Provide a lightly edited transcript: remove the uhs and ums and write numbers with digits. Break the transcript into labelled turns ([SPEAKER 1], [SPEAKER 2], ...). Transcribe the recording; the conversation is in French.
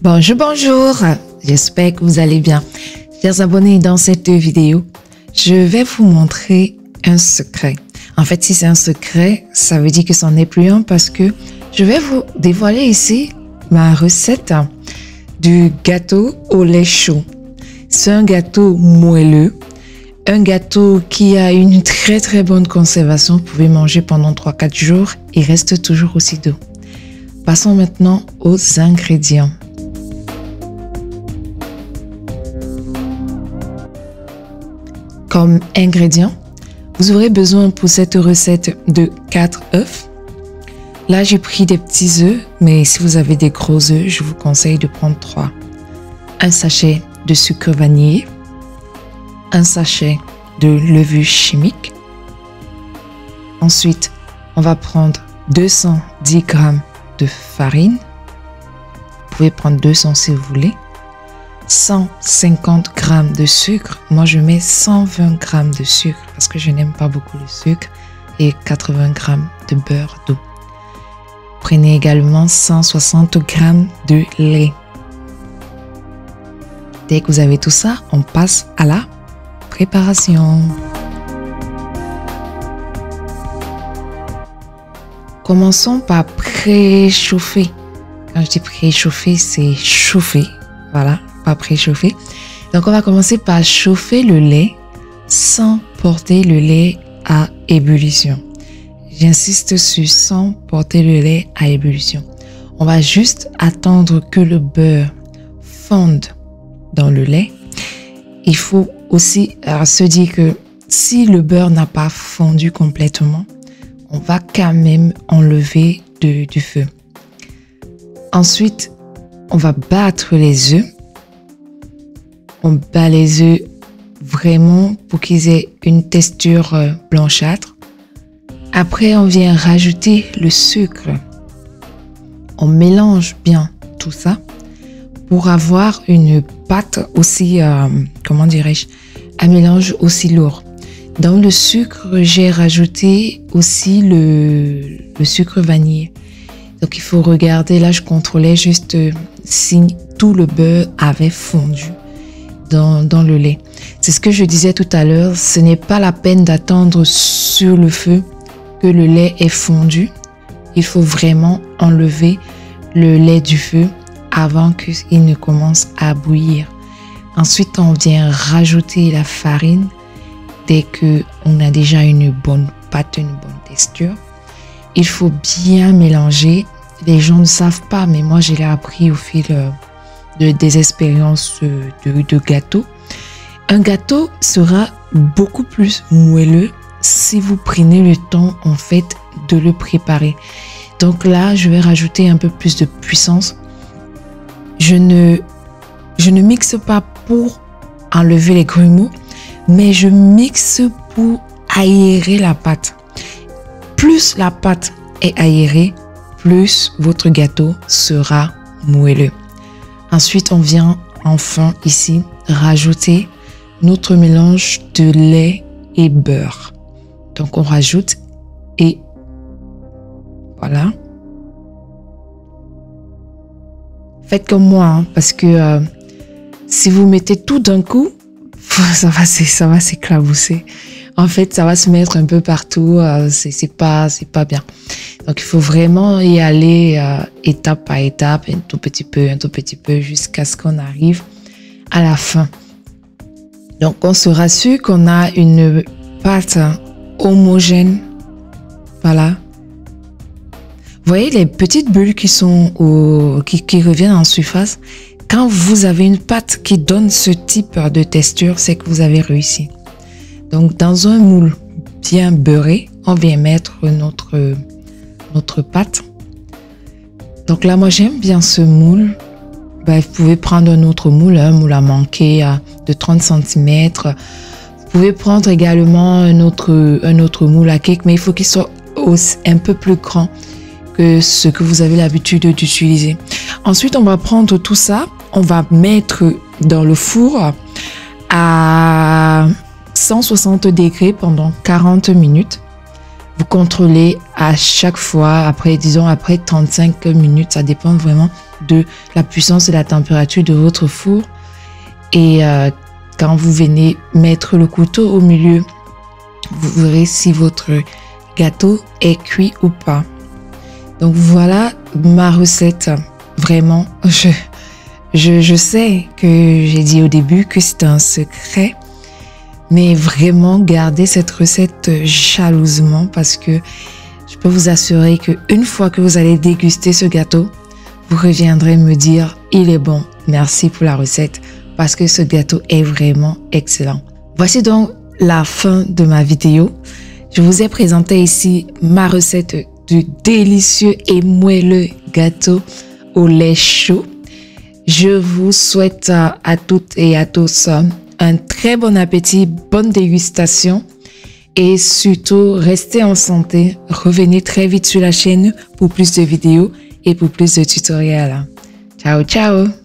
[SPEAKER 1] Bonjour, bonjour, j'espère que vous allez bien. Chers abonnés, dans cette vidéo, je vais vous montrer un secret. En fait, si c'est un secret, ça veut dire que c'en est plus un parce que je vais vous dévoiler ici ma recette du gâteau au lait chaud. C'est un gâteau moelleux, un gâteau qui a une très bonne conservation. Vous pouvez manger pendant 3-4 jours et reste toujours aussi doux. Passons maintenant aux ingrédients. Comme ingrédients, vous aurez besoin pour cette recette de 4 œufs. Là, j'ai pris des petits œufs, mais si vous avez des gros œufs, je vous conseille de prendre 3. Un sachet de sucre vanillé, un sachet de levure chimique. Ensuite, on va prendre 210 g de farine. Vous pouvez prendre 200 si vous voulez. 150 g de sucre. Moi, je mets 120 g de sucre parce que je n'aime pas beaucoup le sucre. Et 80 g de beurre doux. Prenez également 160 g de lait. Dès que vous avez tout ça, on passe à la préparation. Commençons par préchauffer. Quand je dis préchauffer, c'est chauffer. Voilà, pas préchauffer. Donc, on va commencer par chauffer le lait sans porter le lait à ébullition. J'insiste sur sans porter le lait à ébullition. On va juste attendre que le beurre fonde dans le lait. Il faut aussi se dire que si le beurre n'a pas fondu complètement, on va quand même enlever du feu. Ensuite, on va battre les œufs. On bat les œufs vraiment pour qu'ils aient une texture blanchâtre. Après, on vient rajouter le sucre. On mélange bien tout ça pour avoir une pâte aussi, comment dirais-je, un mélange aussi lourd. Dans le sucre, j'ai rajouté aussi le sucre vanillé. Donc, il faut regarder, là, je contrôlais juste si tout le beurre avait fondu dans le lait. C'est ce que je disais tout à l'heure, ce n'est pas la peine d'attendre sur le feu que le lait est fondu. Il faut vraiment enlever le lait du feu avant qu'il ne commence à bouillir. Ensuite, on vient rajouter la farine dès qu'on a déjà une bonne pâte, une bonne texture. Il faut bien mélanger. Les gens ne savent pas, mais moi, je l'ai appris au fil des expériences de gâteau. Un gâteau sera beaucoup plus moelleux si vous prenez le temps, en fait, de le préparer. Donc là, je vais rajouter un peu plus de puissance. Je ne mixe pas pour enlever les grumeaux, mais je mixe pour aérer la pâte. Plus la pâte est aérée, plus votre gâteau sera moelleux. Ensuite, on vient enfin ici rajouter notre mélange de lait et beurre. Donc, on rajoute et voilà. Faites comme moi, hein, parce que si vous mettez tout d'un coup, ça va s'éclabousser. En fait, ça va se mettre un peu partout. C'est pas bien. Donc, il faut vraiment y aller étape par étape, un tout petit peu, jusqu'à ce qu'on arrive à la fin. Donc, on se rassure qu'on a une pâte homogène. Voilà. Vous voyez les petites bulles qui reviennent en surface. Quand vous avez une pâte qui donne ce type de texture, c'est que vous avez réussi. Donc, dans un moule bien beurré, on vient mettre notre pâte. Donc là, moi, j'aime bien ce moule. Vous pouvez prendre un autre moule, un moule à manquer de 30 cm. Vous pouvez prendre également un autre moule à cake, mais il faut qu'il soit un peu plus grand que ce que vous avez l'habitude d'utiliser. Ensuite, on va prendre tout ça, on va mettre dans le four à 160 degrés pendant 40 minutes. Vous contrôlez à chaque fois, après 35 minutes, ça dépend vraiment de la puissance et la température de votre four. Et quand vous venez mettre le couteau au milieu, vous verrez si votre gâteau est cuit ou pas. Donc voilà ma recette. Vraiment, je sais que j'ai dit au début que c'est un secret, mais vraiment gardez cette recette jalousement parce que je peux vous assurer qu'une fois que vous allez déguster ce gâteau, vous reviendrez me dire « il est bon, merci pour la recette » parce que ce gâteau est vraiment excellent. Voici donc la fin de ma vidéo. Je vous ai présenté ici ma recette du délicieux et moelleux gâteau au lait chaud. Je vous souhaite à toutes et à tous un très bon appétit, bonne dégustation et surtout restez en santé. Revenez très vite sur la chaîne pour plus de vidéos et pour plus de tutoriels. Ciao, ciao!